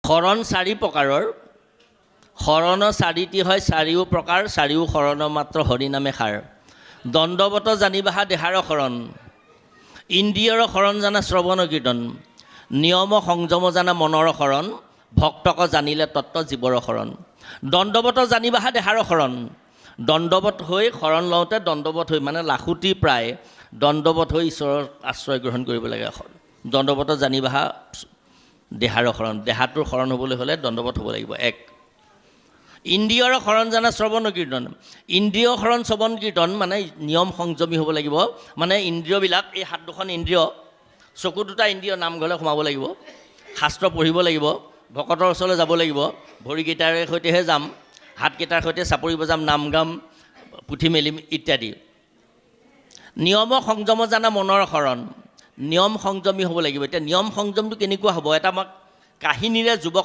শৰণ চাৰি প্ৰকাৰৰ শৰণ চাৰিটি হয় চাৰিও প্ৰকাৰ চাৰিও শৰণ মাত্ৰ হৰিনামে সাৰ দণ্ডবত জানিবাহা দেহাৰ শৰণ ইন্দ্ৰিয়ৰ শৰণ জানা শ্ৰৱণ কীৰ্তন নিয়ম সংযম জানা মনৰ শৰণ ভক্তক জানিলে তত্ত্ব জীৱৰ শৰণ দণ্ডবত জানিবাহা দেহাৰ শৰণ দণ্ডবত হৈ শৰণ লওঁতে দণ্ডবত হৈ মানে লাখুটি প্ৰায় দণ্ডবত হৈ ঈশ্বৰৰ আশ্ৰয় গ্ৰহণ কৰিব লাগে দণ্ডবত জানিবাহা দেহাৰ শৰণ দেহাটোৰ শৰণ হ'বলৈ হ'লে দণ্ডবত হ'ব লাগিব এক ইন্দ্ৰিয়ৰ শৰণ জানা শ্ৰৱণ কীৰ্তন ইন্দ্ৰিয় শৰণ শ্ৰৱণ কীৰ্তন মানে নিয়ম সংযমী হ'ব লাগিব মানে ইন্দ্ৰিয়বিলাক এই হাত দুখন ইন্দ্ৰিয় চকু দুটা ইন্দ্ৰিয় নামঘৰলৈ সোমাব লাগিব শাস্ত্ৰ পঢ়িব লাগিব ভকতৰ ওচৰলৈ যাব লাগিব ভৰিকেইটাৰ সৈতেহে যাম হাতকেইটাৰ সৈতে চাপৰি বজাম নাম গাম পুথি মেলিম ইত্যাদি নিয়ম সংযম জানা মনৰ শৰণ নিয়ম সংযমী হ'ব লাগিব এতিয়া নিয়ম সংযমটো কেনেকুৱা হ'ব এটা আমাক কাহিনীৰে যুৱক